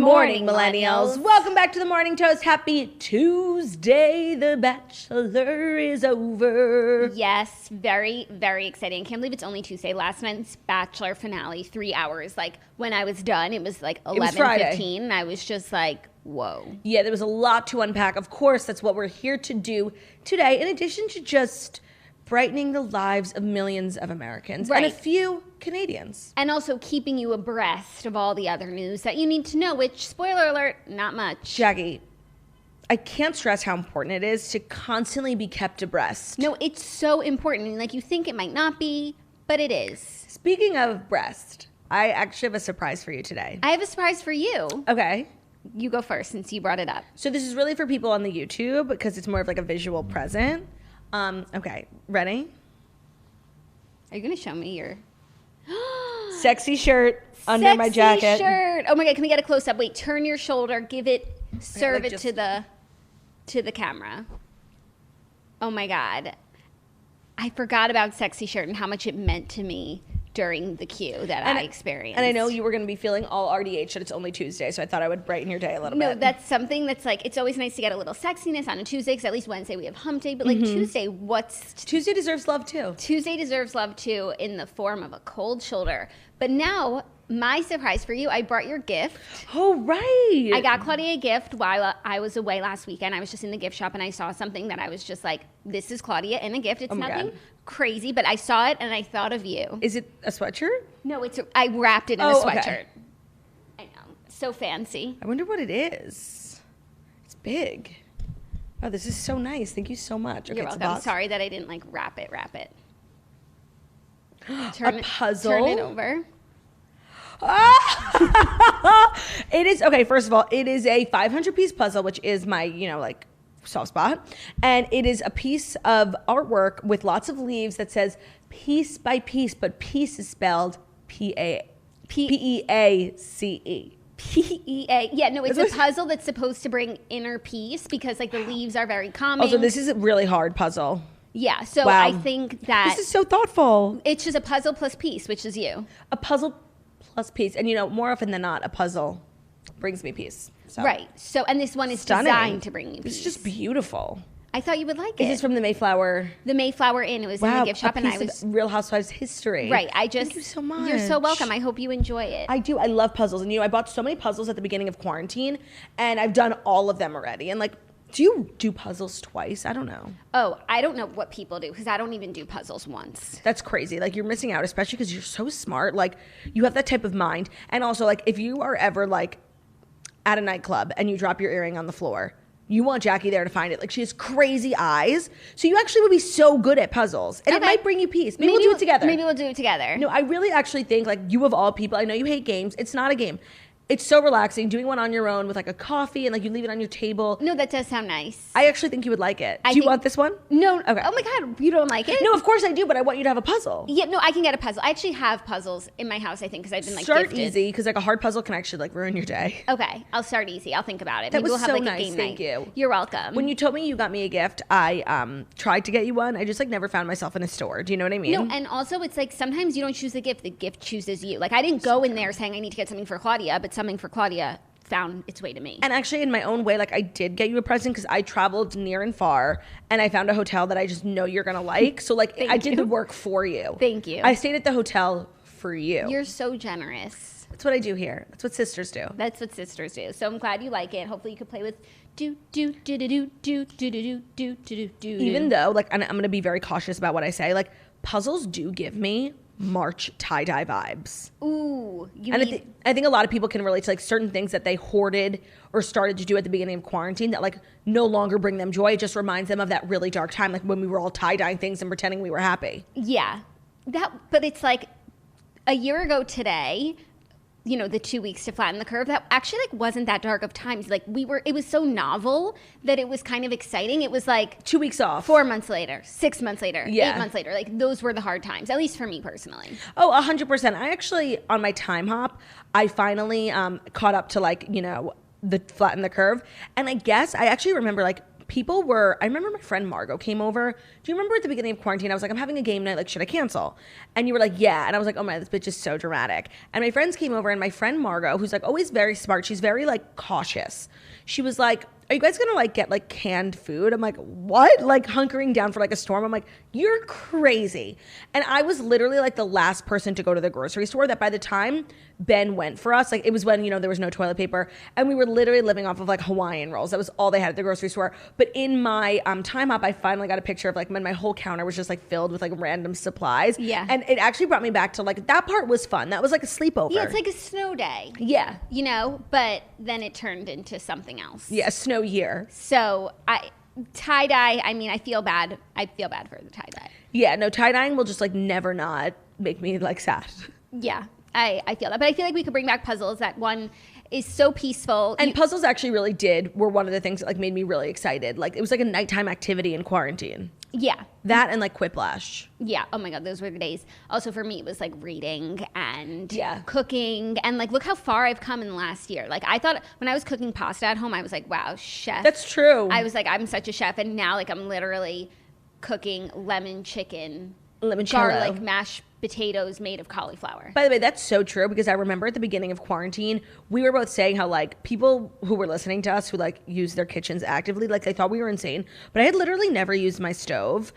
morning, millennials. Welcome back to the Morning Toast. Happy Tuesday. The Bachelor is over. Yes, very, very exciting. I can't believe it's only Tuesday. Last night's Bachelor finale, 3 hours. Like, when I was done, it was like 11:15. And I was just like, whoa. Yeah, there was a lot to unpack. Of course, that's what we're here to do today, in addition to just brightening the lives of millions of Americans and a few Canadians. And also keeping you abreast of all the other news that you need to know, which, spoiler alert, not much. Jackie, I can't stress how important it is to constantly be kept abreast. No, it's so important. Like, you think it might not be, but it is. Speaking of breast, I actually have a surprise for you today. I have a surprise for you. Okay. You go first since you brought it up. So this is really for people on the YouTube because it's more of like a visual present. Okay, ready? Are you going to show me your... Sexy shirt under my jacket. Sexy shirt. Oh my God, can we get a close up? Wait, turn your shoulder, serve it to the camera. Oh my God. I forgot about sexy shirt and how much it meant to me during the queue that I experienced. And I know you were going to be feeling all RDH that it's only Tuesday, so I thought I would brighten your day a little bit. No, that's something that's like, it's always nice to get a little sexiness on a Tuesday, because at least Wednesday we have hump day, but like Tuesday, Tuesday deserves love too. Tuesday deserves love too, in the form of a cold shoulder. But now, my surprise for you, I brought your gift. Oh, right. I got Claudia a gift while I was away last weekend. I was just in the gift shop and I saw something that I was just like, this is Claudia in a gift. It's nothing crazy, but I saw it and I thought of you. Is it a sweatshirt? No, I wrapped it in a sweatshirt. Okay. I know. So fancy. I wonder what it is. It's big. Oh, this is so nice. Thank you so much. Okay, you're welcome. I'm sorry that I didn't like wrap it. A puzzle? Turn it over. It is, okay, first of all, it is a 500-piece puzzle, which is my, like, soft spot. And it is a piece of artwork with lots of leaves that says piece by piece, but piece is spelled P-E-A-C-E. P-E-A. Yeah, no, it's a puzzle that's supposed to bring inner peace because, like, the leaves are very calming. Oh, so this is a really hard puzzle. Yeah, so wow. I think that... This is so thoughtful. It's just a puzzle plus piece, which is you. A puzzle plus peace. And, more often than not, a puzzle brings me peace. So. Right. So, and this one is designed to bring you peace. It's just beautiful. I thought you would like it. Is this from the Mayflower? The Mayflower Inn. It was in the gift shop, and I was Real Housewives history. Right. Thank you so much. You're so welcome. I hope you enjoy it. I do. I love puzzles, and I bought so many puzzles at the beginning of quarantine, and I've done all of them already. And like, do you do puzzles twice? I don't know. Oh, I don't know what people do because I don't even do puzzles once. That's crazy. Like, you're missing out, especially because you're so smart. Like, you have that type of mind, and also like if you are ever like at a nightclub and you drop your earring on the floor, you want Jackie there to find it. Like, she has crazy eyes. So you actually would be so good at puzzles. And it might bring you peace. Maybe we'll do it together. Maybe we'll do it together. No, I really actually think, like, you of all people, I know you hate games. It's not a game. It's so relaxing doing one on your own with like a coffee and like you leave it on your table. No, that does sound nice. I actually think you would like it. Do you want this one? No. Okay. Oh my God, you don't like it? No, of course I do, but I want you to have a puzzle. Yeah, no, I can get a puzzle. I actually have puzzles in my house, I think, because I've been like Start easy, because like a hard puzzle can actually like ruin your day. Okay, I'll start easy. I'll think about it. That Maybe was we'll have so like nice. A game Thank night. you. You're welcome. When you told me you got me a gift, I tried to get you one. I just like never found myself in a store. Do you know what I mean? No, and also it's like sometimes you don't choose the gift chooses you. Like, I didn't go in there saying I need to get something for Claudia, but something for Claudia found its way to me. And actually, in my own way, like, I did get you a present because I traveled near and far, and I found a hotel that I just know you're gonna like. So like, I did the work for you. Thank you. I stayed at the hotel for you. You're so generous. That's what I do here. That's what sisters do. That's what sisters do. So I'm glad you like it. Hopefully you could play with do. Even though, like, and I'm gonna be very cautious about what I say. Like, puzzles do give me March tie-dye vibes. Ooh. I think a lot of people can relate to like certain things that they hoarded or started to do at the beginning of quarantine that like no longer bring them joy. It just reminds them of that really dark time, like when we were all tie-dyeing things and pretending we were happy. Yeah. But it's like a year ago today, the 2 weeks to flatten the curve, that actually like wasn't that dark of times. Like it was so novel that it was kind of exciting. It was like 2 weeks off, 4 months later, 6 months later, 8 months later. Like, those were the hard times, at least for me personally. Oh, 100%. I actually, on my time hop, I finally caught up to like, the flatten the curve. And I guess I actually remember like I remember my friend Margot came over. Do you remember at the beginning of quarantine, I was like, I'm having a game night, like, should I cancel? And you were like, yeah. And I was like, oh my, this bitch is so dramatic. And my friends came over, and my friend Margot, who's like always very smart, she's very like cautious. She was like, are you guys gonna like get like canned food? I'm like, what? Like hunkering down for like a storm? I'm like, you're crazy. And I was literally like the last person to go to the grocery store, that by the time Ben went for us, like it was when, you know, there was no toilet paper, and we were literally living off of like Hawaiian rolls. That was all they had at the grocery store. But in my time up, I finally got a picture of like when my whole counter was just like filled with like random supplies. Yeah. And it actually brought me back to like, that part was fun. That was like a sleepover. Yeah, it's like a snow day. Yeah. You know, but then it turned into something else. Yeah, snow year. So tie-dye, I mean, I feel bad. I feel bad for the tie-dye. Yeah, no, tie-dyeing will just like never not make me like sad. Yeah, I feel that. But I feel like we could bring back puzzles. That one is so peaceful. And puzzles actually were one of the things that like made me really excited. Like it was like a nighttime activity in quarantine. Yeah. That and like Quiplash. Yeah. Oh my God, those were the days. Also for me, it was like reading and Yeah. cooking. And like, look how far I've come in the last year. Like I thought when I was cooking pasta at home, I was like, wow, chef. That's true. I was like, I'm such a chef. And now like I'm literally cooking lemon chicken, garlic, mashed potatoes made of cauliflower. By the way, that's so true, because I remember at the beginning of quarantine, we were both saying how like people who were listening to us who like use their kitchens actively, like they thought we were insane. But I had literally never used my stove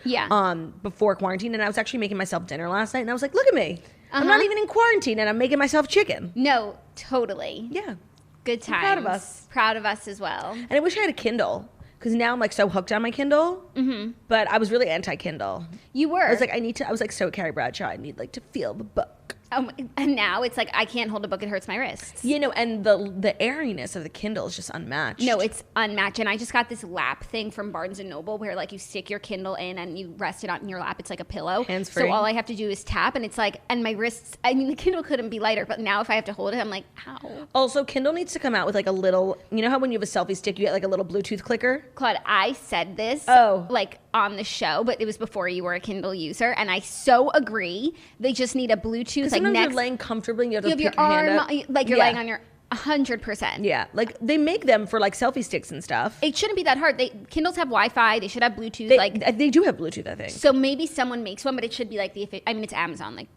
before quarantine, and I was actually making myself dinner last night, and I was like, look at me. I'm not even in quarantine, and I'm making myself chicken. No, totally. Yeah. Good times. I'm proud of us. Proud of us as well. And I wish I had a Kindle, because now I'm like so hooked on my Kindle. Mm-hmm. But I was really anti-Kindle. You were. I was like, I was like so Carrie Bradshaw. I need like to feel the book. And now it's like I can't hold a book; it hurts my wrists. You know, and the airiness of the Kindle is just unmatched. No, it's unmatched. And I just got this lap thing from Barnes and Noble where like you stick your Kindle in and you rest it on your lap. It's like a pillow. Hands free. So all I have to do is tap, and it's like, and my wrists. I mean, the Kindle couldn't be lighter, but now if I have to hold it, I'm like, ow. Also, Kindle needs to come out with like a little. You know how when you have a selfie stick, you get like a little Bluetooth clicker. Claude, I said this like on the show, but it was before you were a Kindle user, and I so agree. They just need a Bluetooth like next. You're laying comfortably, and you have to your pick your hand arm, up. like you're laying on your 100%. Yeah, like they make them for like selfie sticks and stuff. It shouldn't be that hard. Kindles have Wi-Fi. They should have Bluetooth. They do have Bluetooth, I think. So maybe someone makes one, but it should be like I mean, it's Amazon. Like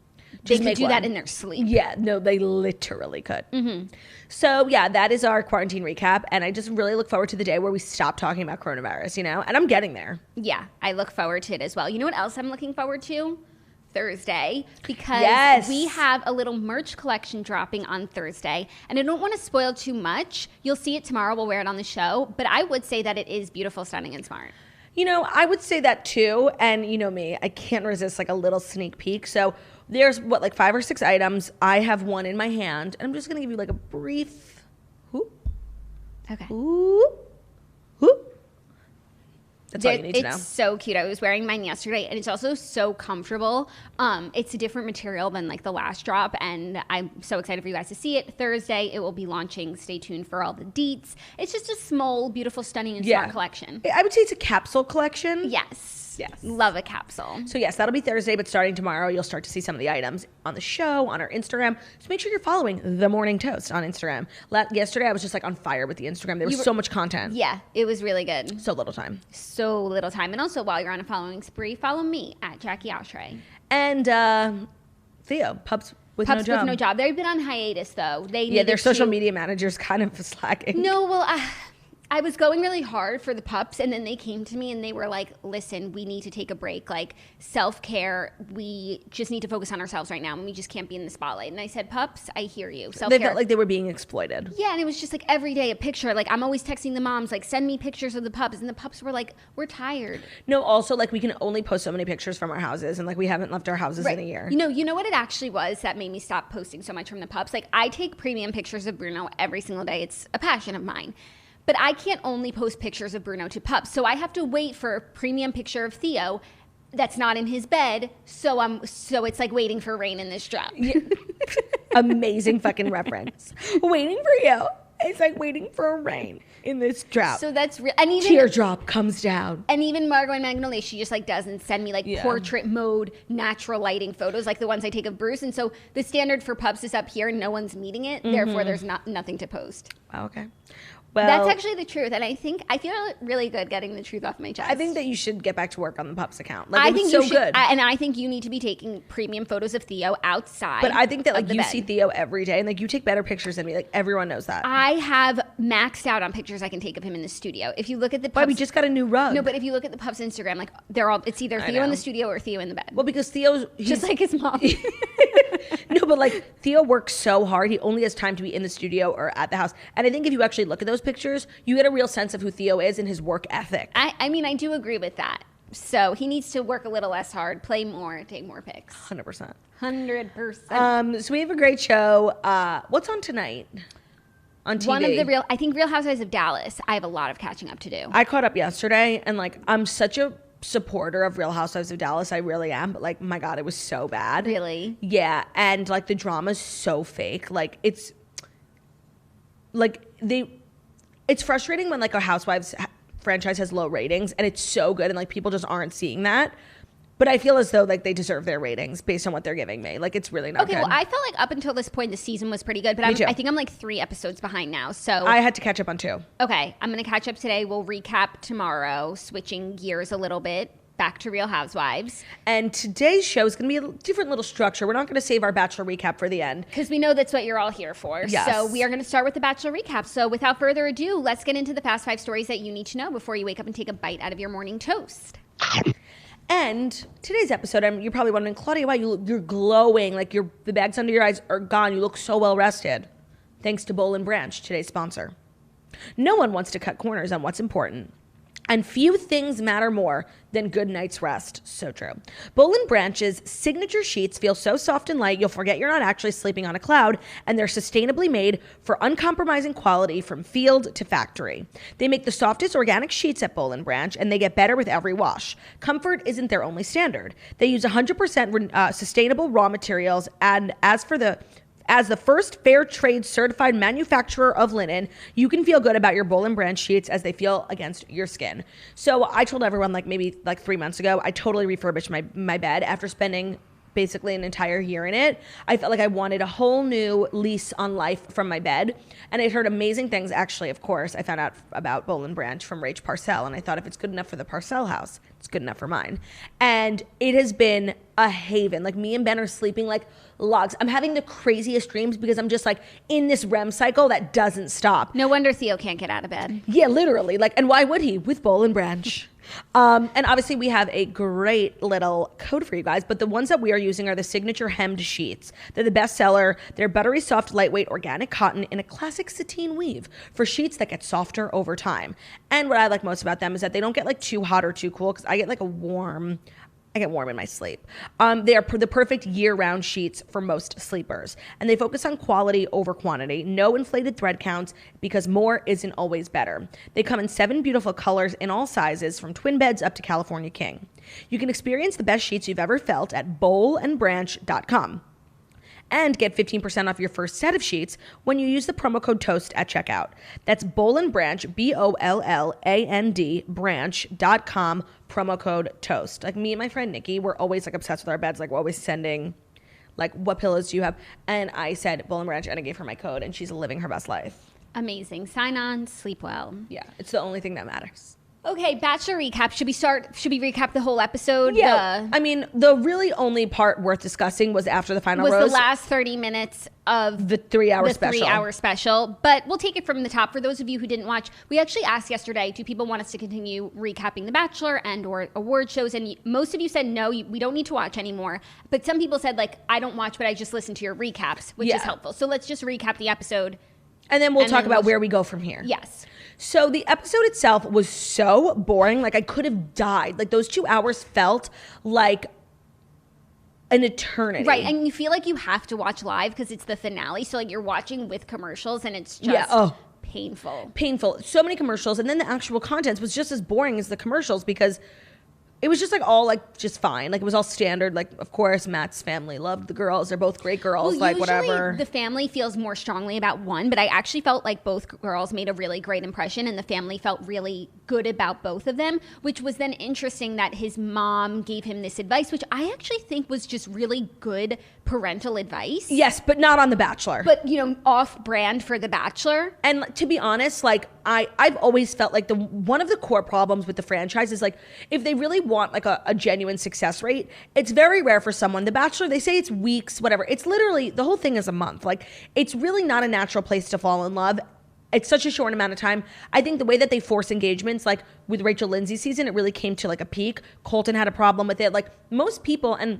they could do that in their sleep. Yeah, no, they literally could. Mm-hmm. So yeah, that is our quarantine recap, and I just really look forward to the day where we stop talking about coronavirus. You know, and I'm getting there. Yeah, I look forward to it as well. You know what else I'm looking forward to? Thursday, because we have a little merch collection dropping on Thursday, and I don't want to spoil too much. You'll see it tomorrow. We'll wear it on the show, but I would say that it is beautiful, stunning, and smart. You know, I would say that too, and you know me, I can't resist like a little sneak peek. So there's like 5 or 6 items. I have one in my hand, and I'm just gonna give you like a brief whoop. Okay. Whoop. Whoop. That's all you need to know. It's so cute. I was wearing mine yesterday, and it's also so comfortable. It's a different material than like the last drop, and I'm so excited for you guys to see it. Thursday, it will be launching. Stay tuned for all the deets. It's just a small, beautiful, stunning, and smart collection. I would say it's a capsule collection. Yes. Yes. Love a capsule. So yes, that'll be Thursday, but starting tomorrow, you'll start to see some of the items on the show, on our Instagram. So make sure you're following The Morning Toast on Instagram. Yesterday, I was just like on fire with the Instagram. There was so much content. Yeah, it was really good. So little time. So little time. And also, while you're on a following spree, follow me at Jackie Oshry. And Theo, Pups with No Job. They've been on hiatus, though. Their social media manager's kind of slacking. No, well, I was going really hard for the pups, and then they came to me and they were like, listen, we need to take a break. Like, self-care, we just need to focus on ourselves right now, and we just can't be in the spotlight. And I said, pups, I hear you. Self-care. They felt like they were being exploited. Yeah, and it was just like every day a picture. Like, I'm always texting the moms, like, send me pictures of the pups. And the pups were like, we're tired. No, also, like, we can only post so many pictures from our houses, and, like, we haven't left our houses in a year. You know what it actually was that made me stop posting so much from the pups? Like, I take premium pictures of Bruno every single day. It's a passion of mine. But I can't only post pictures of Bruno to pups. So I have to wait for a premium picture of Theo that's not in his bed. So it's like waiting for rain in this drop. Yeah. Amazing fucking reference. Waiting for you. It's like waiting for a rain in this drought. So that's real. And even teardrop comes down. And even Margot and Magnolia, she just like doesn't send me like portrait mode, natural lighting photos like the ones I take of Bruce. And so the standard for pups is up here and no one's meeting it. Mm-hmm. Therefore, there's nothing to post. Okay. Well, that's actually the truth, and I feel really good getting the truth off my chest. I think that you should get back to work on the pups account. Like, I think so you should, good. and I think you need to be taking premium photos of Theo outside. But I think that like you bed. see Theo every day, and like you take better pictures than me. Like everyone knows that. I have maxed out on pictures I can take of him in the studio. If you look at the Why, we just got a new rug. No, but if you look at the pups Instagram, like it's either Theo in the studio or Theo in the bed. Well, because Theo's just like his mom. No, but like Theo works so hard. He only has time to be in the studio or at the house. And I think if you actually look at those pictures, you get a real sense of who Theo is and his work ethic. I mean, I do agree with that. So he needs to work a little less hard, play more, take more pics. 100%. 100%. So we have a great show. What's on tonight? On TV? I think Real Housewives of Dallas. I have a lot of catching up to do. I caught up yesterday, and like I'm such a supporter of Real Housewives of Dallas. I really am. But like, my God, it was so bad. Really? Yeah. And like the drama's so fake. Like it's like it's frustrating when like a Housewives franchise has low ratings and it's so good and like people just aren't seeing that. But I feel as though like they deserve their ratings based on what they're giving me. Like it's really not good. Okay, well I felt like up until this point the season was pretty good, but I think I'm like 3 episodes behind now. So I had to catch up on 2. Okay, I'm gonna catch up today. We'll recap tomorrow, switching gears a little bit. Back to Real Housewives. And today's show is going to be a different little structure. We're not going to save our Bachelor Recap for the end. Because we know that's what you're all here for. Yes. So we are going to start with the Bachelor Recap. So without further ado, let's get into the fast 5 stories that you need to know before you wake up and take a bite out of your morning toast. And today's episode, you're probably wondering, Claudia, wow, you're glowing. Like the bags under your eyes are gone. You look so well rested. Thanks to Boll & Branch, today's sponsor. No one wants to cut corners on what's important. And few things matter more than good night's rest. So true. Boll & Branch's signature sheets feel so soft and light, you'll forget you're not actually sleeping on a cloud, and they're sustainably made for uncompromising quality from field to factory. They make the softest organic sheets at Boll & Branch, and they get better with every wash. Comfort isn't their only standard. They use 100% sustainable raw materials, and as the first fair trade certified manufacturer of linen, you can feel good about your Boll & Branch sheets as they feel against your skin. So I told everyone maybe 3 months ago, I totally refurbished my bed after spending basically an entire year in it. I felt like I wanted a whole new lease on life from my bed. And I heard amazing things. Actually, of course, I found out about Boll & Branch from Rach Parcell. And I thought if it's good enough for the Parcell house, it's good enough for mine. And it has been a haven. Like me and Ben are sleeping like logs. I'm having the craziest dreams because I'm just like in this REM cycle that doesn't stop. No wonder Theo can't get out of bed. Yeah, literally. And why would he? With Boll & Branch. And obviously we have a great little code for you guys, but the ones that we are using are the signature hemmed sheets. They're the best seller. They're buttery soft, lightweight, organic cotton in a classic sateen weave for sheets that get softer over time. And what I like most about them is that they don't get too hot or too cool, because I get I get warm in my sleep. They are the perfect year-round sheets for most sleepers. And they focus on quality over quantity. No inflated thread counts, because more isn't always better. They come in 7 beautiful colors in all sizes, from twin beds up to California King. You can experience the best sheets you've ever felt at bollandbranch.com. And get 15% off your first set of sheets when you use the promo code TOAST at checkout. That's Boll & Branch, BOLLAND, branch.com, promo code TOAST. Like me and my friend Nikki, we're always obsessed with our beds. We're always sending, what pillows do you have? And I said Boll & Branch, and I gave her my code, and she's living her best life. Amazing. Sign on, sleep well. Yeah, it's the only thing that matters. Okay, Bachelor Recap. Should we recap the whole episode? Yeah. The really only part worth discussing was after the final rose. Was the last 30 minutes of the 3-hour special. 3-hour special. But we'll take it from the top. For those of you who didn't watch, we actually asked yesterday, do people want us to continue recapping The Bachelor and or award shows? And most of you said no, we don't need to watch anymore. But some people said, I don't watch, but I just listen to your recaps, which is helpful. So let's just recap the episode. And then we'll talk about where we go from here. Yes. So the episode itself was so boring. I could have died. Those 2 hours felt like an eternity. Right. And you feel like you have to watch live because it's the finale. So you're watching with commercials, and it's just painful. Painful. So many commercials. And then the actual content was just as boring as the commercials, because it was just like all like just fine. Like it was all standard. Like of course Matt's family loved the girls. They're both great girls. Well, like usually whatever. The family feels more strongly about one, but I actually felt like both girls made a really great impression, and the family felt really good about both of them, which was then interesting that his mom gave him this advice, which I actually think was just really good parental advice. Yes, but not on The Bachelor. But, you know, off-brand for The Bachelor. And to be honest, like I've always felt like one of the core problems with the franchise is like if they really want like a genuine success rate, it's very rare for someone. The Bachelor, they say it's weeks, whatever. It's literally, the whole thing is a month. Like it's really not a natural place to fall in love. It's such a short amount of time. I think the way that they force engagements, like with Rachel Lindsay's season, it really came to like a peak. Colton had a problem with it. Like most people, and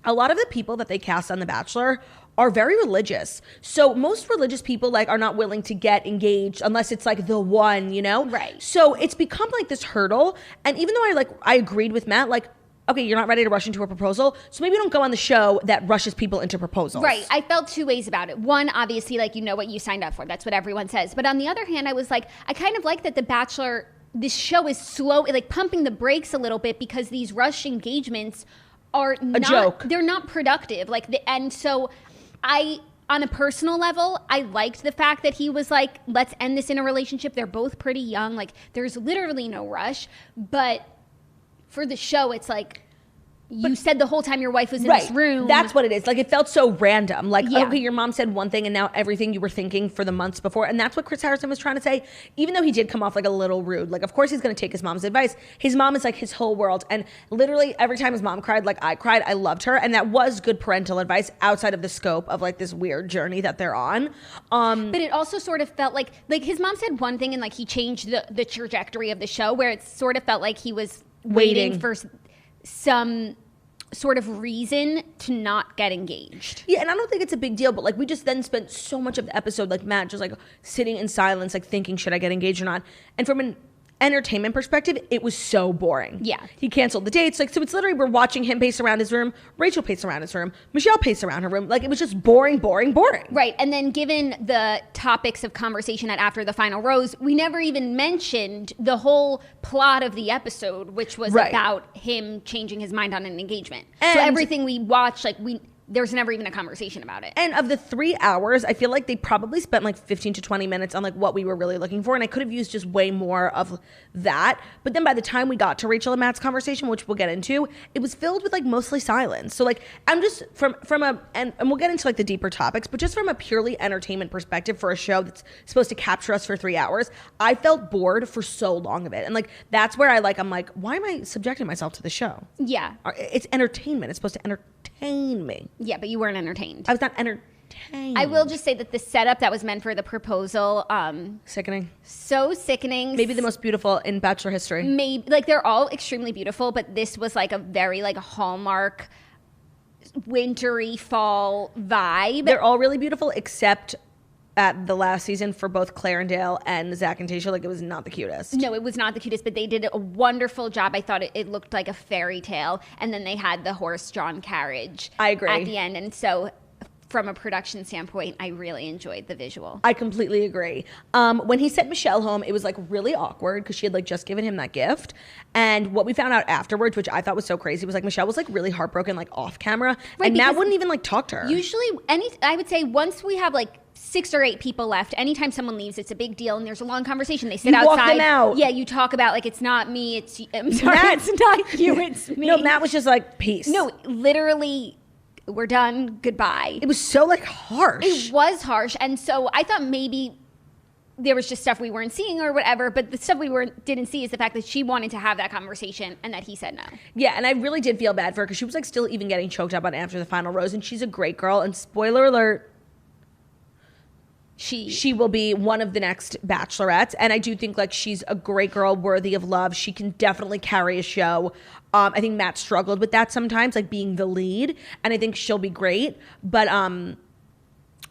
a lot of the people that they cast on The Bachelor are very religious. So most religious people like are not willing to get engaged unless it's like the one, you know? Right. So it's become like this hurdle. And even though I agreed with Matt, like, okay, you're not ready to rush into a proposal, so maybe don't go on the show that rushes people into proposals. Right. I felt two ways about it. One, obviously, like, you know what you signed up for. That's what everyone says. But on the other hand, I was like, I kind of like that The Bachelor, this show is slow, like pumping the brakes a little bit because these rush engagements are not, a joke. They're not productive. And so on a personal level, I liked the fact that he was like, let's end this in a relationship. They're both pretty young. Like, there's literally no rush. But for the show, it's like, you said the whole time your wife was in this room. That's what it is. Like, it felt so random. Like, Yeah. okay, your mom said one thing and now everything you were thinking for the months before. And that's what Chris Harrison was trying to say. Even though he did come off like a little rude. Like, of course he's going to take his mom's advice. His mom is like his whole world. And literally every time his mom cried, like I cried, I loved her. And that was good parental advice outside of the scope of like this weird journey that they're on. But it also sort of felt like his mom said one thing and like he changed the trajectory of the show, where it sort of felt like he was waiting for some sort of reason to not get engaged. Yeah, and I don't think it's a big deal, but like we just then spent so much of the episode, like Matt just like sitting in silence, like thinking, should I get engaged or not? And from an entertainment perspective, it was so boring. Yeah. He canceled the dates. Like, so it's literally we're watching him pace around his room, Rachel pace around his room, Michelle pace around her room. Like, it was just boring. Right. And then given the topics of conversation at After the Final Rose, we never even mentioned the whole plot of the episode, which was about him changing his mind on an engagement. And so everything we watched, like there's never even a conversation about it. And of the 3 hours, I feel like they probably spent like 15 to 20 minutes on like what we were really looking for. And I could have used just way more of that. But then by the time we got to Rachel and Matt's conversation, which we'll get into, it was filled with like mostly silence. So like, I'm just from and we'll get into like the deeper topics, but just from a purely entertainment perspective for a show that's supposed to capture us for 3 hours, I felt bored for so long of it. And like, that's where I'm like, why am I subjecting myself to the show? Yeah. It's entertainment. It's supposed to entertain me. Yeah, but you weren't entertained. I was not entertained. I will just say that the setup that was meant for the proposal, sickening. So sickening. Maybe the most beautiful in Bachelor history. Maybe, like, they're all extremely beautiful, but this was like a very like Hallmark wintry fall vibe. They're all really beautiful except at the last season for both Claire and Dale and Zach and Tayshia. Like, it was not the cutest. No, it was not the cutest, but they did a wonderful job. I thought it looked like a fairy tale. And then they had the horse-drawn carriage. I agree. At the end. And so from a production standpoint, I really enjoyed the visual. I completely agree. When he sent Michelle home, it was like really awkward because she had like just given him that gift. And what we found out afterwards, which I thought was so crazy, was like Michelle was like really heartbroken, like off camera. Right, and Matt wouldn't even like talk to her. Usually, I would say once we have like 6 or 8 people left, anytime someone leaves, it's a big deal and there's a long conversation. They sit outside. Walk them out. Yeah, you talk about like, it's not me, it's I'm sorry, it's not you, it's me. No, Matt was just like, peace. No, literally, we're done, goodbye. It was so like harsh. It was harsh. And so I thought maybe there was just stuff we weren't seeing or whatever, but the stuff we didn't see is the fact that she wanted to have that conversation and that he said no. Yeah, and I really did feel bad for her because she was like still even getting choked up on After the Final Rose, and she's a great girl. And spoiler alert, she will be one of the next bachelorettes, and I do think like she's a great girl, worthy of love. She can definitely carry a show. I think Matt struggled with that sometimes, like being the lead, and I think she'll be great. But I don't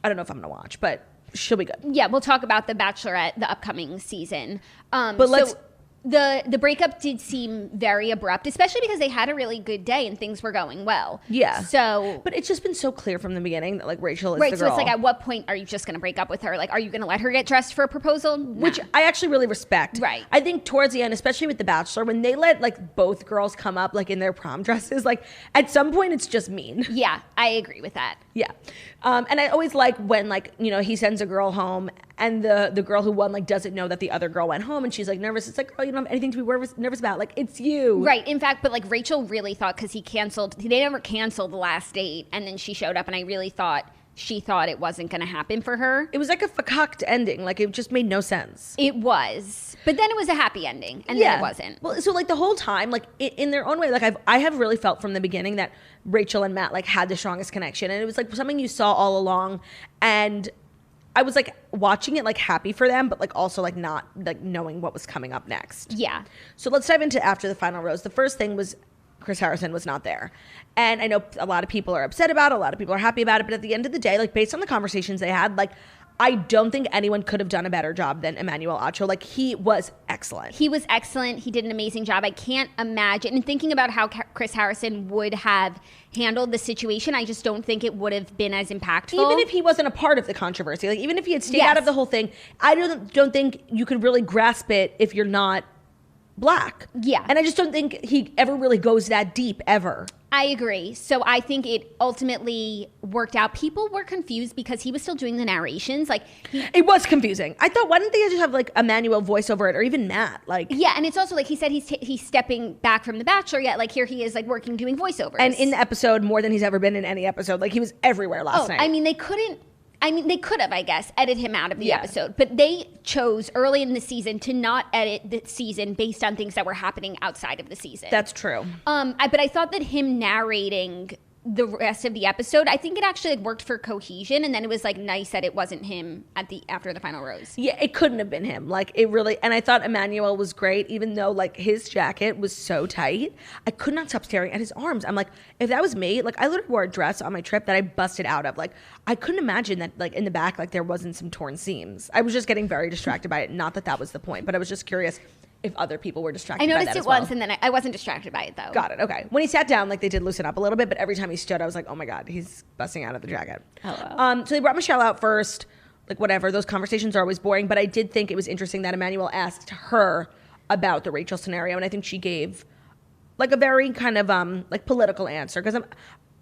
know if I'm gonna watch, but she'll be good. Yeah, we'll talk about the Bachelorette, the upcoming season. But the breakup did seem very abrupt, especially because they had a really good day and things were going well. Yeah. So, but it's just been so clear from the beginning that like Rachel is right. the So girl. it's like, at what point are you just going to break up with her? Like, are you going to let her get dressed for a proposal? Nah. Which I actually really respect. Right. I think towards the end, especially with The Bachelor, when they let like both girls come up like in their prom dresses, like at some point it's just mean. Yeah, I agree with that. Yeah. And I always like when like, you know, he sends a girl home and the girl who won like doesn't know that the other girl went home and she's like nervous. It's like, oh, you don't have anything to be nervous about. Like, it's you. Right. In fact, but like Rachel really thought, because they never canceled the last date, and then she showed up, and I really thought she thought it wasn't going to happen for her. It was like a fakaked ending. Like, it just made no sense. It was. But then it was a happy ending, and then it wasn't. Well, so like the whole time, like in their own way, like I have really felt from the beginning that Rachel and Matt like had the strongest connection, and it was like something you saw all along, and I was like watching it like happy for them, but like also like not like knowing what was coming up next. Yeah. So let's dive into after the final rose. The first thing was Chris Harrison was not there. And I know a lot of people are upset about it, a lot of people are happy about it, but at the end of the day, like based on the conversations they had, like I don't think anyone could have done a better job than Emmanuel Acho. Like, he was excellent. He was excellent. He did an amazing job. I can't imagine. And thinking about how Chris Harrison would have handled the situation, I just don't think it would have been as impactful. Even if he wasn't a part of the controversy, like even if he had stayed out of the whole thing, I don't think you could really grasp it if you're not Black. Yeah. And I just don't think he ever really goes that deep, ever. I agree. So I think it ultimately worked out. People were confused because he was still doing the narrations. Like, it was confusing. I thought, why didn't they just have like Emmanuel voice over it, or even Matt? Like, yeah, and it's also like he said he's stepping back from The Bachelor. Yet, like here he is, like working doing voiceovers. And in the episode, more than he's ever been in any episode. Like, he was everywhere last night. I mean, they could have, I guess, edited him out of the episode. But they chose early in the season to not edit the season based on things that were happening outside of the season. That's true. But I thought that him narrating the rest of the episode, I think it actually like worked for cohesion, and then it was like nice that it wasn't him after the final rose. Yeah, it couldn't have been him. Like, it really, and I thought Emmanuel was great, even though like his jacket was so tight. I could not stop staring at his arms. I'm like, if that was me, like I literally wore a dress on my trip that I busted out of. Like, I couldn't imagine that like in the back like there wasn't some torn seams. I was just getting very distracted by it. Not that was the point, but I was just curious if other people were distracted by that. I noticed it once, and then I wasn't distracted by it though. Got it. Okay. When he sat down, like they did loosen up a little bit, but every time he stood, I was like, oh my God, he's busting out of the jacket. Hello. So they brought Michelle out first. Like, whatever. Those conversations are always boring, but I did think it was interesting that Emmanuel asked her about the Rachel scenario, and I think she gave like a very kind of like political answer, because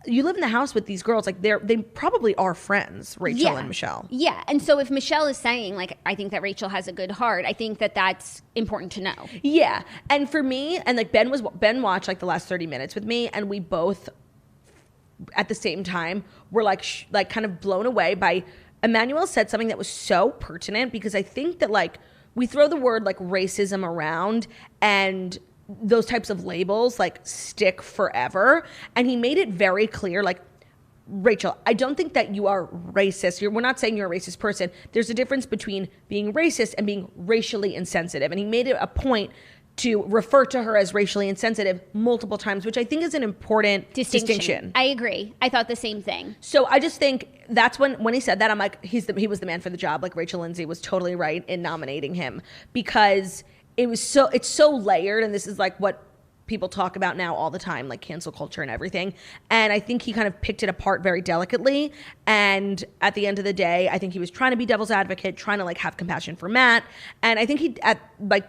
you live in the house with these girls, like they probably are friends, Rachel and Michelle. Yeah, and so if Michelle is saying like, I think that Rachel has a good heart, I think that that's important to know. Yeah, and for me, and like Ben watched like the last 30 minutes with me, and we both at the same time were like kind of blown away by Emmanuel said something that was so pertinent, because I think that like we throw the word like racism around, and those types of labels like stick forever, and he made it very clear, like, Rachel, I don't think that you are racist. We're not saying you're a racist person. There's a difference between being racist and being racially insensitive, and he made it a point to refer to her as racially insensitive multiple times, which I think is an important distinction. I agree. I thought the same thing. So I just think that's when he said that, I'm like, he was the man for the job. Like, Rachel Lindsay was totally right in nominating him, because it's so layered, and this is like what people talk about now all the time, like cancel culture and everything. And I think he kind of picked it apart very delicately. And at the end of the day, I think he was trying to be devil's advocate, trying to like have compassion for Matt. And I think he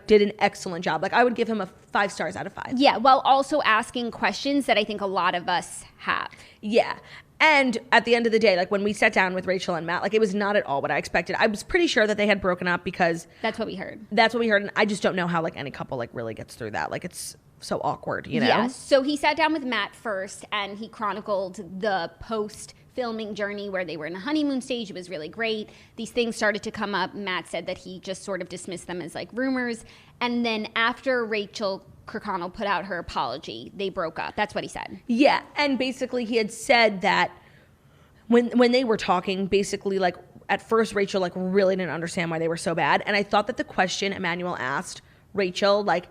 did an excellent job. Like, I would give him a 5 stars out of 5. Yeah, while also asking questions that I think a lot of us have. Yeah. And at the end of the day, like when we sat down with Rachel and Matt, like it was not at all what I expected. I was pretty sure that they had broken up, because that's what we heard. And I just don't know how like any couple like really gets through that. Like, it's so awkward, you know? Yeah, so he sat down with Matt first, and he chronicled the post-filming journey where they were in a honeymoon stage. It was really great. These things started to come up. Matt said that he just sort of dismissed them as like rumors. And then after Rachel Kirkconnell put out her apology, they broke up. That's what he said. Yeah, and basically he had said that when they were talking, basically like at first Rachel like really didn't understand why they were so bad. And I thought that the question Emmanuel asked Rachel, like,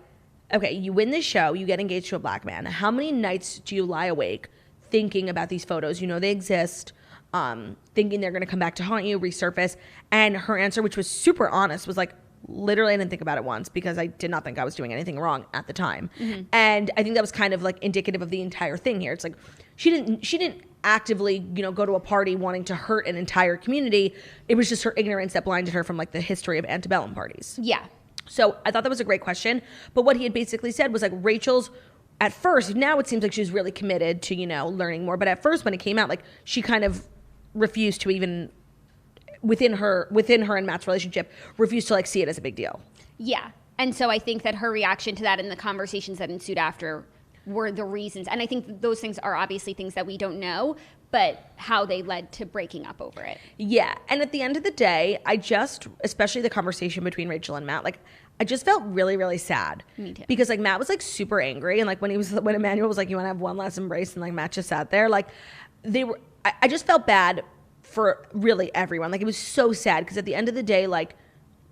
okay, you win this show, you get engaged to a Black man. How many nights do you lie awake thinking about these photos? You know they exist, thinking they're going to come back to haunt you, resurface. And her answer, which was super honest, was like, literally I didn't think about it once because I did not think I was doing anything wrong at the time. And I think that was kind of like indicative of the entire thing here. It's like she didn't actively, you know, go to a party wanting to hurt an entire community. It was just her ignorance that blinded her from like the history of antebellum parties. Yeah. So I thought that was a great question. But what he had basically said was like Rachel's, at first, now it seems like she's really committed to, you know, learning more. But at first when it came out, like she kind of refused to even, within her and Matt's relationship, refused to like see it as a big deal. Yeah. And so I think that her reaction to that and the conversations that ensued after were the reasons. And I think those things are obviously things that we don't know, but how they led to breaking up over it. Yeah. And at the end of the day, especially the conversation between Rachel and Matt, like I just felt really, really sad. Me too. Because like Matt was like super angry. And like when Emmanuel was like, you want to have one last embrace? And like Matt just sat there, like I just felt bad for really everyone. Like it was so sad because at the end of the day, like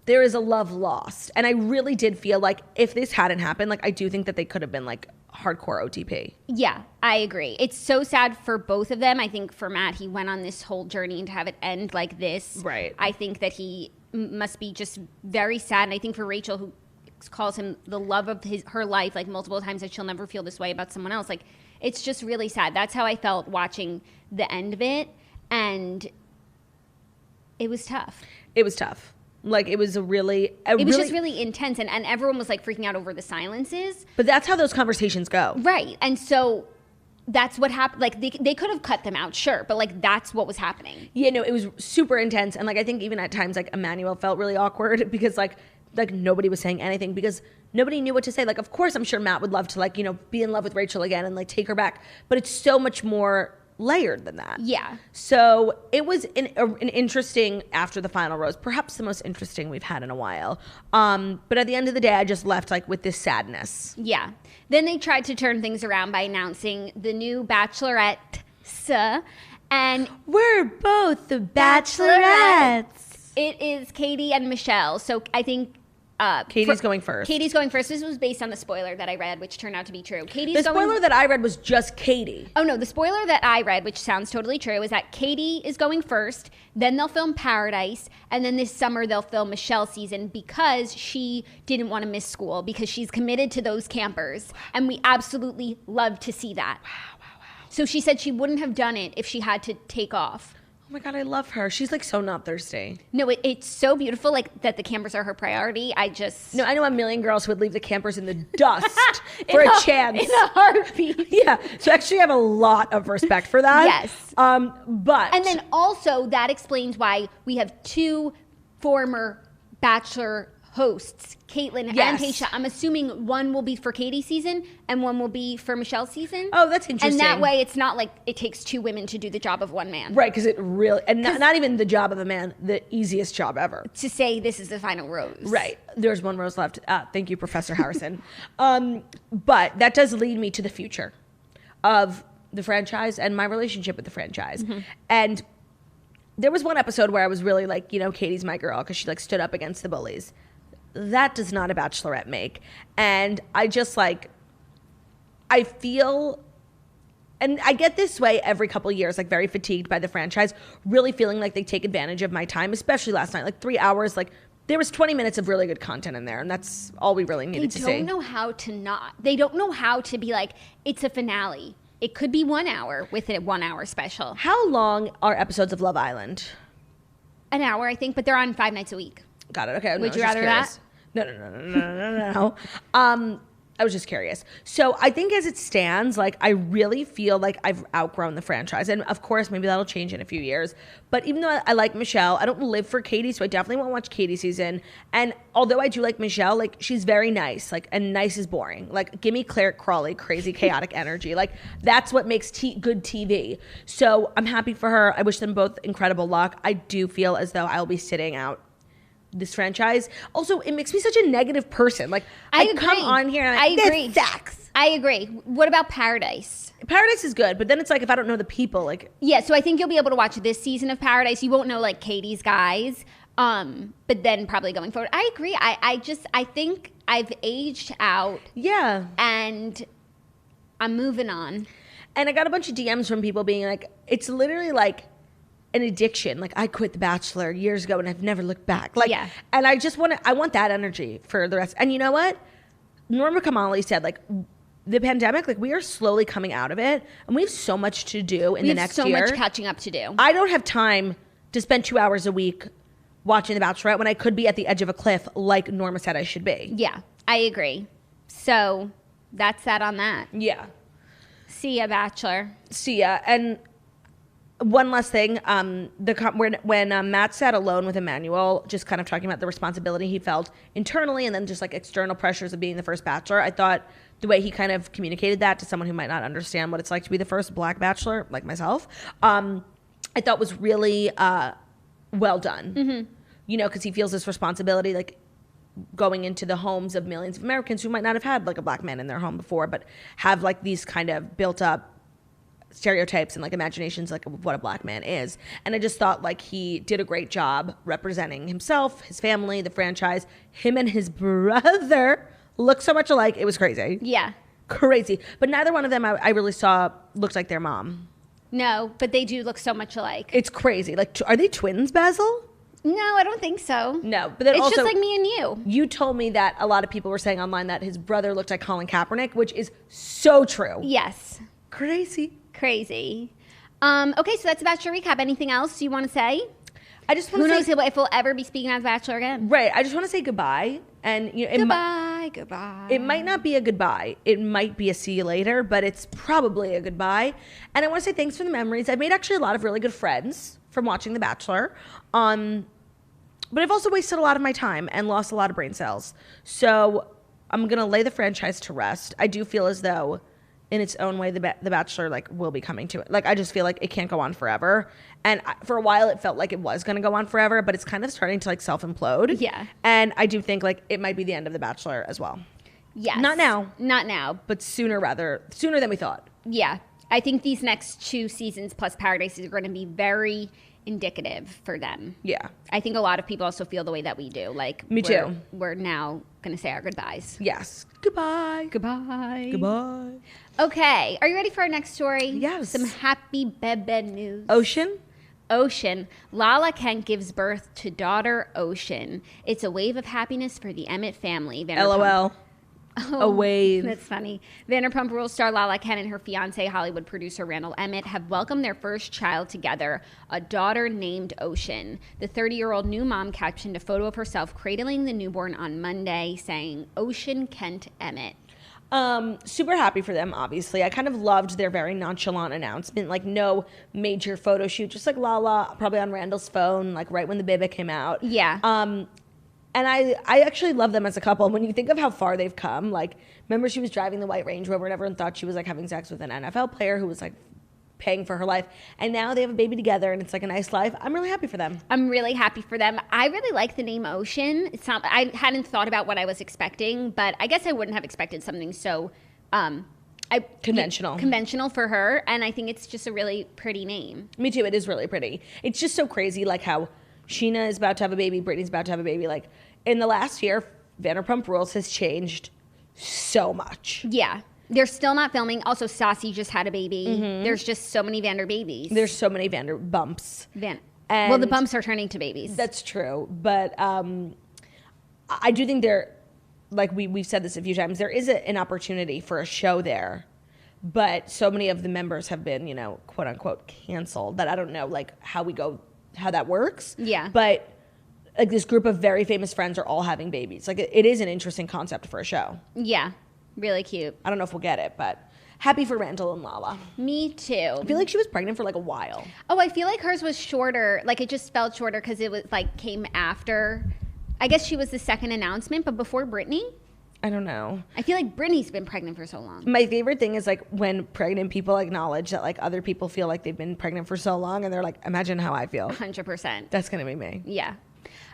there is a love lost. And I really did feel like if this hadn't happened, like I do think that they could have been like hardcore OTP. Yeah, I agree. It's so sad for both of them. I think for Matt, he went on this whole journey and to have it end like this. Right. I think that he must be just very sad. And I think for Rachel, who calls him the love of her life, like multiple times, that she'll never feel this way about someone else. Like it's just really sad. That's how I felt watching the end of it. And it was tough. It was tough. Like it was just really intense, and everyone was like freaking out over the silences. But that's how those conversations go. Right. And so that's what happened. Like they could have cut them out, sure, but like that's what was happening. Yeah, no, it was super intense. And like I think even at times like Emmanuel felt really awkward because like nobody was saying anything because nobody knew what to say. Like of course I'm sure Matt would love to like, you know, be in love with Rachel again and like take her back. But it's so much more layered than that. Yeah. So it was an interesting after the final rose, perhaps the most interesting we've had in a while. But at the end of the day, I just left like with this sadness. Yeah. Then they tried to turn things around by announcing the new Bachelorette, and we're both the Bachelorettes. It is Katie and Michelle. So I think Katie's going first. Katie's going first. This was based on the spoiler that I read, which turned out to be true. The spoiler that I read was just Katie. Oh, no. The spoiler that I read, which sounds totally true, is that Katie is going first. Then they'll film Paradise. And then this summer they'll film Michelle's season because she didn't want to miss school because she's committed to those campers. Wow. And we absolutely love to see that. Wow. So she said she wouldn't have done it if she had to take off. Oh my God, I love her. She's like so not thirsty. No, it's so beautiful, like that the campers are her priority. No, I know a million girls who would leave the campers in the dust for a chance. In a heartbeat. Yeah. So actually I have a lot of respect for that. Yes. But. And then also that explains why we have two former Bachelor hosts, Caitlin and Tayshia. I'm assuming one will be for Katie's season and one will be for Michelle's season. Oh, that's interesting. And that way it's not like it takes two women to do the job of one man. Right, because it really, and not even the job of a man, the easiest job ever. To say this is the final rose. Right. There's one rose left. Thank you, Professor Harrison. But that does lead me to the future of the franchise and my relationship with the franchise. Mm-hmm. And there was one episode where I was really like, you know, Katie's my girl because she like stood up against the bullies. That does not a Bachelorette make. And I just like, I feel, and I get this way every couple of years, like very fatigued by the franchise, really feeling like they take advantage of my time, especially last night, like 3 hours, like there was 20 minutes of really good content in there. And that's all we really needed to see. They don't know how to not. They don't know how to be like, it's a finale. It could be 1 hour with a 1 hour special. How long are episodes of Love Island? An hour, I think, but they're on 5 nights a week. Got it. Okay. Would you rather that? No. I was just curious. So I think as it stands, like I really feel like I've outgrown the franchise. And of course, maybe that'll change in a few years. But even though I like Michelle, I don't live for Katie, so I definitely won't watch Katie's season. And although I do like Michelle, like she's very nice. Like, and nice is boring. Like, give me Claire Crawley, crazy, chaotic energy. Like, that's what makes good TV. So I'm happy for her. I wish them both incredible luck. I do feel as though I'll be sitting out this franchise. Also, it makes me such a negative person. Like, I come on here and I agree. This sucks. I agree. What about Paradise? Paradise is good, but then it's like if I don't know the people, like yeah. So I think you'll be able to watch this season of Paradise. You won't know like Katie's guys, but then probably going forward, I agree. I think I've aged out. Yeah, and I'm moving on. And I got a bunch of DMs from people being like, it's literally like an addiction. Like I quit The Bachelor years ago and I've never looked back. Like, and I want that energy for the rest. And you know what? Norma Kamali said, like, the pandemic, like we are slowly coming out of it and we have so much to do in the next year. We have so much catching up to do. I don't have time to spend 2 hours a week watching The Bachelorette when I could be at the edge of a cliff like Norma said I should be. Yeah, I agree. So that's that on that. Yeah. See ya, Bachelor. See ya. And one last thing, when Matt sat alone with Emmanuel, just kind of talking about the responsibility he felt internally and then just like external pressures of being the first Bachelor, I thought the way he kind of communicated that to someone who might not understand what it's like to be the first Black Bachelor, like myself, I thought was really well done. Mm-hmm. You know, because he feels this responsibility, like going into the homes of millions of Americans who might not have had like a Black man in their home before, but have like these kind of built up stereotypes and like imaginations like of what a Black man is. And I just thought like he did a great job representing himself, his family, the franchise. Him and his brother look so much alike. It was crazy. Yeah. Crazy. But neither one of them I really saw looked like their mom. No, but they do look so much alike. It's crazy. Like, are they twins, Basil? No, I don't think so. No, but then it's also, just like me and you. You told me that a lot of people were saying online that his brother looked like Colin Kaepernick, which is so true. Yes. Crazy. Okay, so that's the Bachelor recap. Anything else you want to say? I just want to say, who knows if we'll ever be speaking as Bachelor again. Right. I just want to say goodbye. And you know, goodbye. It might not be a goodbye. It might be a see you later, but it's probably a goodbye. And I want to say thanks for the memories. I've made actually a lot of really good friends from watching The Bachelor. But I've also wasted a lot of my time and lost a lot of brain cells. So I'm going to lay the franchise to rest. I do feel as though in its own way, the Bachelor like will be coming to it. Like I just feel like it can't go on forever. And for a while, it felt like it was going to go on forever, but it's kind of starting to like self-implode. Yeah. And I do think like it might be the end of the Bachelor as well. Yes. Not now, but sooner than we thought. Yeah, I think these next 2 seasons plus Paradise are going to be very indicative for them. Yeah. I think a lot of people also feel the way that we do. Like me too. We're now going to say our goodbyes. Yes. Goodbye. Okay. Are you ready for our next story? Yes. Some happy bebe news. Ocean. Lala Kent gives birth to daughter Ocean. It's a wave of happiness for the Emmett family. LOL. A wave. That's funny. Vanderpump Rules star Lala Kent and her fiance, Hollywood producer Randall Emmett, have welcomed their first child together, a daughter named Ocean. The 30-year-old new mom captioned a photo of herself cradling the newborn on Monday, saying, "Ocean Kent Emmett." Super happy for them, obviously. I kind of loved their very nonchalant announcement, like no major photo shoot, just like Lala, probably on Randall's phone, like right when the baby came out. Yeah. And I actually love them as a couple. When you think of how far they've come, like, remember she was driving the white Range Rover and everyone thought she was, like, having sex with an NFL player who was, like, paying for her life. And now they have a baby together and it's, like, a nice life. I'm really happy for them. I'm really happy for them. I really like the name Ocean. It's not, I hadn't thought about what I was expecting, but I guess I wouldn't have expected something so conventional for her. And I think it's just a really pretty name. Me too. It is really pretty. It's just so crazy, like, how Sheena is about to have a baby, Brittany's about to have a baby. Like, in the last year, Vanderpump Rules has changed so much. Yeah. They're still not filming. Also, Stassi just had a baby. Mm-hmm. There's just so many Vander babies. There's so many Vander bumps. Well, the bumps are turning to babies. That's true. But I do think like we've said this a few times, there is an opportunity for a show there. But so many of the members have been, quote unquote, canceled that I don't know, like, how that works. Yeah. But like this group of very famous friends are all having babies. Like it is an interesting concept for a show. Yeah. Really cute. I don't know if we'll get it, but happy for Randall and Lala. Me too. I feel like she was pregnant for like a while. Oh, I feel like hers was shorter. Like it just felt shorter because it was like came after. I guess she was the second announcement, but before Brittany. I don't know. I feel like Brittany's been pregnant for so long. My favorite thing is like when pregnant people acknowledge that like other people feel like they've been pregnant for so long and they're like, imagine how I feel. 100%. That's going to be me. Yeah.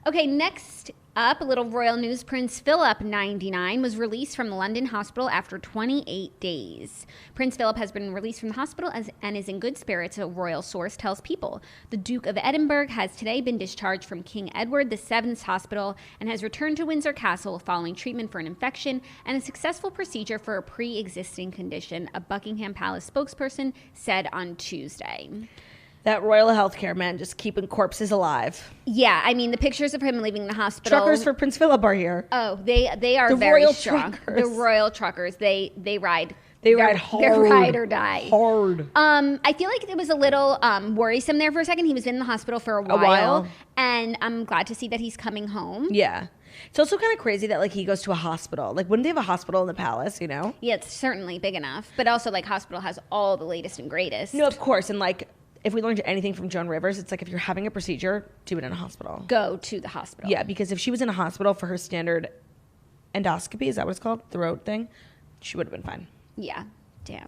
Okay, next up, a little royal news. Prince Philip, 99, was released from the London hospital after 28 days. Prince Philip has been released from the hospital and is in good spirits, a royal source tells People. The Duke of Edinburgh has today been discharged from King Edward VII's hospital and has returned to Windsor Castle following treatment for an infection and a successful procedure for a pre-existing condition, a Buckingham Palace spokesperson said on Tuesday. That royal healthcare man just keeping corpses alive. Yeah, I mean, the pictures of him leaving the hospital. Truckers for Prince Philip are here. Oh, they are the very royal strong. Truckers. The royal truckers. They ride. They ride hard. They're ride or die. Hard. I feel like it was a little worrisome there for a second. He was in the hospital for a while. And I'm glad to see that he's coming home. Yeah. It's also kind of crazy that, like, he goes to a hospital. Like, wouldn't they have a hospital in the palace, you know? Yeah, it's certainly big enough. But also, like, hospital has all the latest and greatest. No, of course. And, like, if we learned anything from Joan Rivers, it's like if you're having a procedure, do it in a hospital. Go to the hospital. Yeah, because if she was in a hospital for her standard endoscopy, is that what it's called? Throat thing? She would have been fine. Yeah. Damn.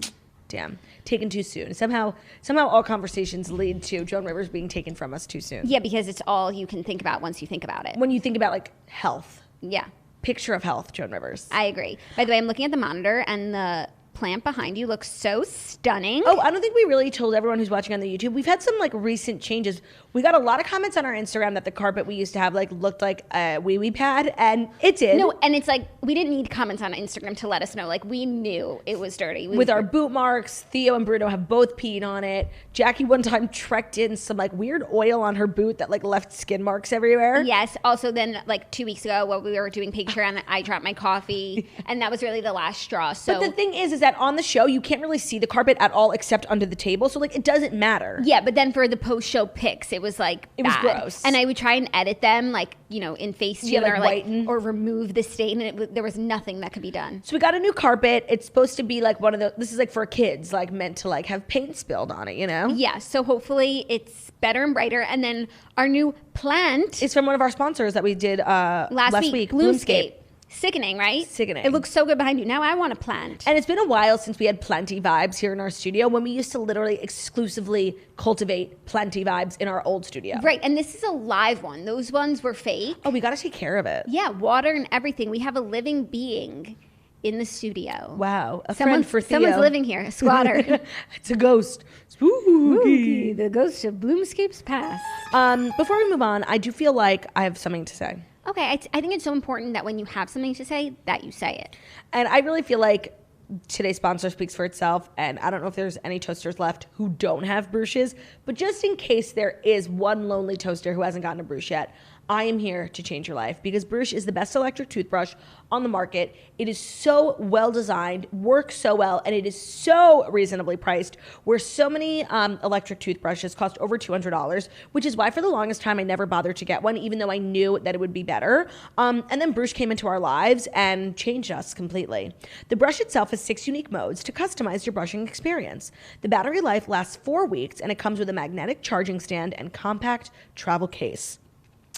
Taken too soon. Somehow all conversations lead to Joan Rivers being taken from us too soon. Yeah, because it's all you can think about once you think about it. When you think about, like, health. Yeah. Picture of health, Joan Rivers. I agree. By the way, I'm looking at the monitor, and the plant behind you looks so stunning. Oh, I don't think we really told everyone who's watching on the YouTube. We've had some, like, recent changes. We got a lot of comments on our Instagram that the carpet we used to have, like, looked like a wee-wee pad, and it did. No, and it's like, we didn't need comments on Instagram to let us know. Like, we knew it was dirty. With our boot marks, Theo and Bruno have both peed on it. Jackie one time trekked in some, like, weird oil on her boot that, like, left skin marks everywhere. Yes. Also, then, like, 2 weeks ago, while we were doing Patreon, I dropped my coffee, and that was really the last straw. So, but the thing is that on the show, you can't really see the carpet at all except under the table. So, like, it doesn't matter. Yeah, but then for the post-show pics, it was, like, it was gross. And I would try and edit them, like, you know, in Facetune like, or remove the stain, and there was nothing that could be done. So we got a new carpet. It's supposed to be, like, one of the, this is, like, for kids, like, meant to, like, have paint spilled on it, you know? Yeah, so hopefully it's better and brighter. And then our new plant. It's from one of our sponsors that we did last week. Bloomscape. Sickening, right? Sickening. It looks so good behind you. Now I want a plant. And it's been a while since we had plenty vibes here in our studio, when we used to literally exclusively cultivate plenty vibes in our old studio. Right, and this is a live one. Those ones were fake. Oh, we got to take care of it. Yeah, water and everything. We have a living being in the studio. Wow. Friend for Theo. Someone's living here, a squatter. It's a ghost. Spooky. The ghost of Bloomscape's past. Before we move on, I do feel like I have something to say. Okay, I think it's so important that when you have something to say, that you say it. And I really feel like today's sponsor speaks for itself, and I don't know if there's any toasters left who don't have brushes, but just in case there is one lonely toaster who hasn't gotten a brush yet, I am here to change your life, because Brush is the best electric toothbrush on the market. It is so well designed, works so well, and it is so reasonably priced, where so many electric toothbrushes cost over $200, which is why for the longest time I never bothered to get one, even though I knew that it would be better. And then Brush came into our lives and changed us completely. The brush itself has 6 unique modes to customize your brushing experience. The battery life lasts 4 weeks, and it comes with a magnetic charging stand and compact travel case.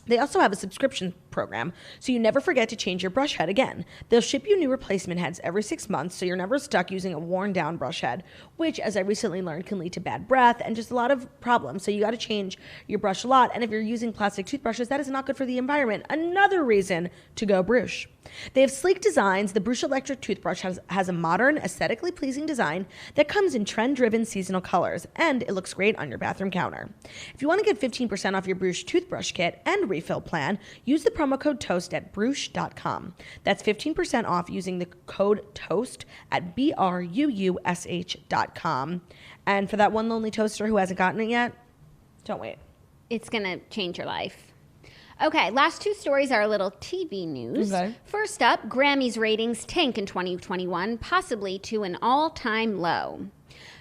They also have a subscription program, so you never forget to change your brush head again. They'll ship you new replacement heads every 6 months, so you're never stuck using a worn-down brush head, which, as I recently learned, can lead to bad breath and just a lot of problems. So you got to change your brush a lot, and if you're using plastic toothbrushes, that is not good for the environment. Another reason to go Brush. They have sleek designs. The Brush electric toothbrush has a modern, aesthetically pleasing design that comes in trend-driven seasonal colors, and it looks great on your bathroom counter. If you want to get 15% off your Brush toothbrush kit and refill plan, use the promo code TOAST at Brush.com. That's 15% off using the code TOAST at BRUUSH.com. And for that one lonely toaster who hasn't gotten it yet, don't wait. It's going to change your life. Okay, last 2 stories are a little TV news. Okay. First up, Grammys ratings tank in 2021, possibly to an all-time low.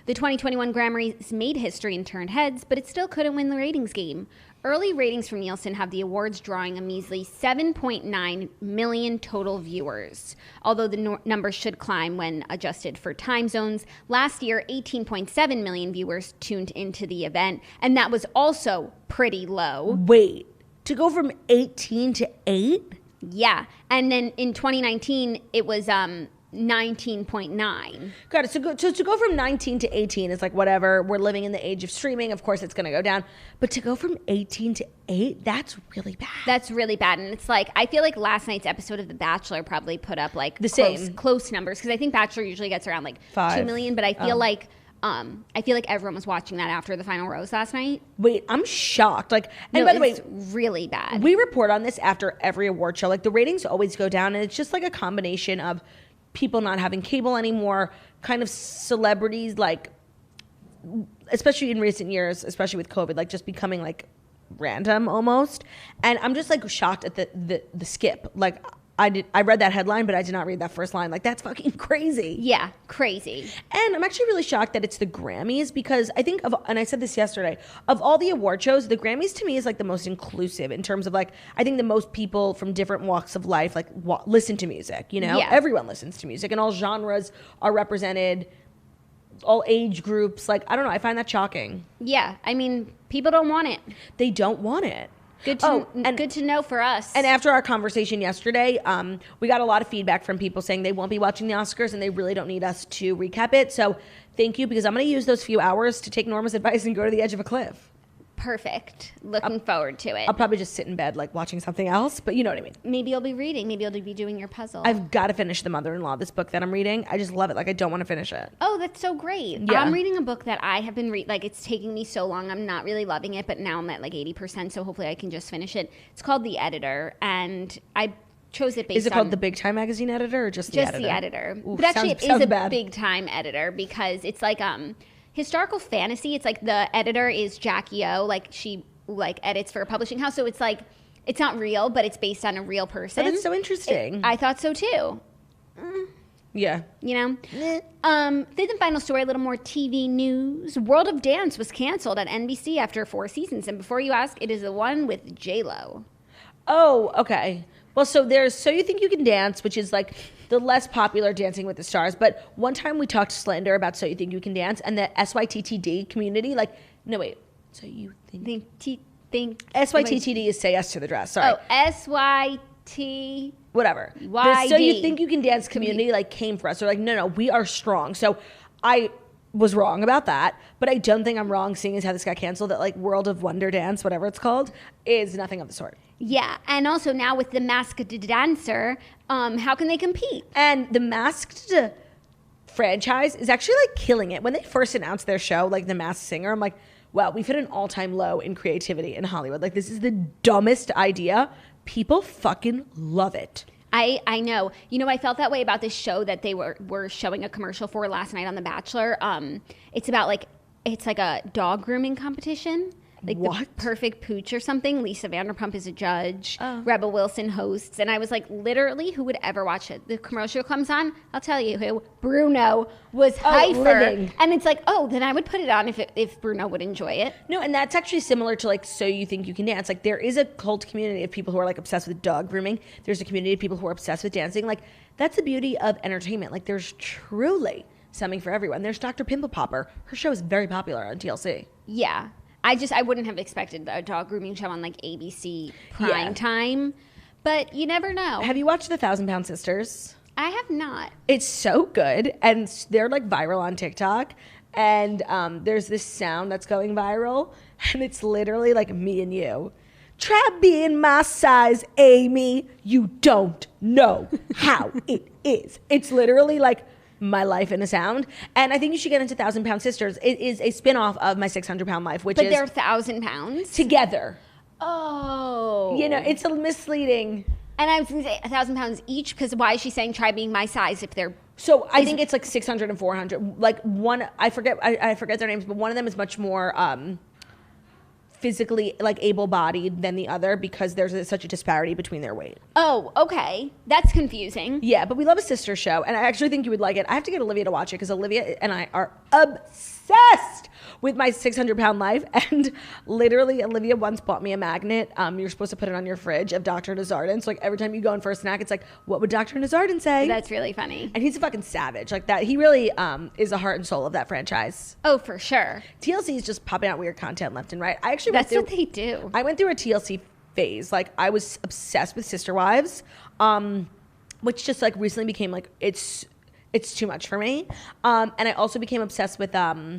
The 2021 Grammys made history and turned heads, but it still couldn't win the ratings game. Early ratings from Nielsen have the awards drawing a measly 7.9 million total viewers, although the numbers should climb when adjusted for time zones. Last year, 18.7 million viewers tuned into the event, and that was also pretty low. Wait. To go from 18 to 8? Yeah. And then in 2019, it was 19.9. Got it. So to go from 19 to 18 is like whatever. We're living in the age of streaming. Of course, it's going to go down. But to go from 18 to 8, that's really bad. That's really bad. And it's like, I feel like last night's episode of The Bachelor probably put up like the close numbers. Because I think Bachelor usually gets around like 5. 2 million. But I feel like everyone was watching that after the final rose last night. Wait, I'm shocked. Like, and No, by the way, it's really bad. We report on this after every award show. Like, the ratings always go down, and it's just like a combination of people not having cable anymore, kind of celebrities like especially in recent years, especially with COVID, like just becoming like random almost. And I'm just like shocked at the skip. Like I read that headline, but I did not read that first line. Like, that's fucking crazy. Yeah, crazy. And I'm actually really shocked that it's the Grammys, because I think and I said this yesterday, of all the award shows, the Grammys to me is like the most inclusive in terms of like, I think the most people from different walks of life like listen to music, you know? Yeah. Everyone listens to music and all genres are represented, all age groups. Like, I don't know. I find that shocking. Yeah, I mean, people don't want it. They don't want it. Good to know for us. And after our conversation yesterday, we got a lot of feedback from people saying they won't be watching the Oscars and they really don't need us to recap it. So thank you, because I'm going to use those few hours to take Norma's advice and go to the edge of a cliff. Perfect. Looking forward to it. I'll probably just sit in bed like watching something else, but you know what I mean. Maybe you'll be reading. Maybe you'll be doing your puzzle. I've got to finish The Mother-in-Law, this book that I'm reading. I just love it. Like, I don't want to finish it. Oh, that's so great. Yeah. I'm reading a book that I have been like, it's taking me so long. I'm not really loving it, but now I'm at like 80%, so hopefully I can just finish it. It's called The Editor, and I chose it based on... Is it called The Big Time Magazine Editor or just The Editor? Just The Editor. Ooh, but actually, it is a bad. big time editor, because it's like historical fantasy. It's like the editor is Jackie O. Like, she like edits for a publishing house, so it's like, it's not real, but it's based on a real person. But it's so interesting. I thought so too. Yeah. You know? Fifth and final story, a little more TV news. World of Dance was canceled at NBC after 4 seasons. And before you ask, it is the one with J-Lo. Oh, okay. Well, so there's So You Think You Can Dance, which is like the less popular Dancing with the Stars. But one time we talked slander about So You Think You Can Dance, and the SYTTD community, like, no, wait. So you think SYTTD is Say Yes to the Dress. Sorry. Oh, SYT. Whatever. YD. The So You Think You Can Dance community like came for us. They're like, no, we are strong. So I was wrong about that, but I don't think I'm wrong seeing as how this got canceled, that like World of Wonder Dance, whatever it's called, is nothing of the sort. Yeah, and also now with the Masked Dancer, how can they compete? And the Masked franchise is actually like killing it. When they first announced their show, like The Masked Singer, I'm like, wow, we've hit an all-time low in creativity in Hollywood. Like, this is the dumbest idea. People fucking love it. I know. You know, I felt that way about this show that they were showing a commercial for last night on The Bachelor. It's about like, it's like a dog grooming competition. Like what? The Perfect Pooch or something. Lisa Vanderpump is a judge. Rebel Wilson hosts. And I was like, literally, who would ever watch it? The commercial comes on. I'll tell you who. Bruno was Heifer. living. And it's like, oh, then I would put it on if Bruno would enjoy it. No, and that's actually similar to like So You Think You Can Dance. Like, there is a cult community of people who are like obsessed with dog grooming. There's a community of people who are obsessed with dancing. Like, that's the beauty of entertainment. Like, there's truly something for everyone. There's Dr. Pimple Popper. Her show is very popular on TLC. Yeah. I wouldn't have expected a dog grooming show on like ABC prime time, but you never know. Have you watched The 1,000-Pound Sisters? I have not. It's so good, and they're like viral on TikTok, and there's this sound that's going viral, and it's literally like me and you. Try being my size, Amy. You don't know how it is. It's literally like my life in a sound. And I think you should get into 1,000-Pound Sisters. It is a spin-off of My 600-Pound Life, which But is... they're 1,000 pounds? Together. Oh. You know, it's a misleading... And I was going to say 1,000 pounds each, because why is she saying try being my size if they're... So I think it's like 600 and 400. Like one, I forget their names, but one of them is much more physically like able-bodied than the other, because there's such a disparity between their weight. Oh, okay. That's confusing. Yeah, but we love a sister show, and I actually think you would like it. I have to get Olivia to watch it, because Olivia and I are obsessed with My 600-Pound Life, and literally Olivia once bought me a magnet. You're supposed to put it on your fridge of Dr. Nazardin, so like every time you go in for a snack, it's like, what would Dr. Nazardin say? That's really funny. And he's a fucking savage like that. He really is the heart and soul of that franchise. Oh, for sure. TLC is just popping out weird content left and right. That's what they do. I went through a TLC phase. Like, I was obsessed with Sister Wives, which just like recently became like, it's too much for me. And I also became obsessed with my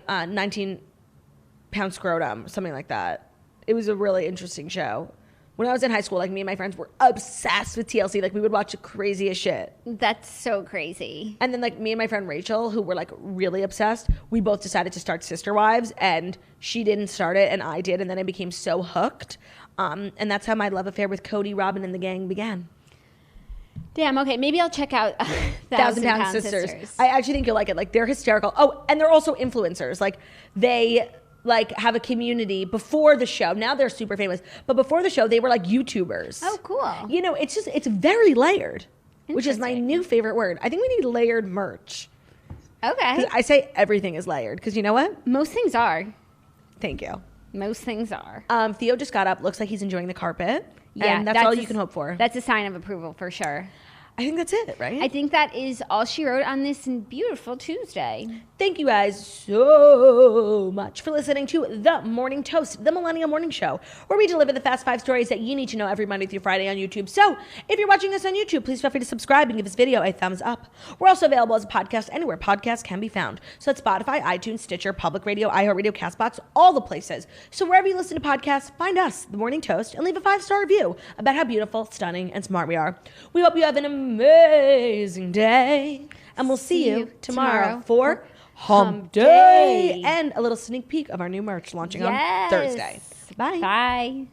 19-pound scrotum, something like that. It was a really interesting show. When I was in high school, like, me and my friends were obsessed with TLC. Like, we would watch the craziest shit. That's so crazy. And then, like, me and my friend Rachel, who were, like, really obsessed, we both decided to start Sister Wives, and she didn't start it, and I did, and then I became so hooked. And that's how my love affair with Cody, Robin, and the gang began. Damn, okay. Maybe I'll check out Thousand Pound Sisters. I actually think you'll like it. Like, they're hysterical. Oh, and they're also influencers. Like, they like have a community before the show. Now they're super famous. But before the show, they were like YouTubers. Oh, cool. You know, it's very layered, which is my new favorite word. I think we need layered merch. Okay. I say everything is layered because you know what? Most things are. Thank you. Most things are. Theo just got up. Looks like he's enjoying the carpet. Yeah, and that's all you can hope for. That's a sign of approval for sure. I think that's it, right? I think that is all she wrote on this beautiful Tuesday. Thank you guys so much for listening to The Morning Toast, the Millennial Morning Show, where we deliver the fast 5 stories that you need to know every Monday through Friday on YouTube. So if you're watching us on YouTube, please feel free to subscribe and give this video a thumbs up. We're also available as a podcast anywhere podcasts can be found. So that's Spotify, iTunes, Stitcher, Public Radio, iHeartRadio, CastBox, all the places. So wherever you listen to podcasts, find us, The Morning Toast, and leave a 5-star review about how beautiful, stunning, and smart we are. We hope you have an amazing day, and we'll see you tomorrow for Hump Day and a little sneak peek of our new merch launching on Thursday. Bye. Bye.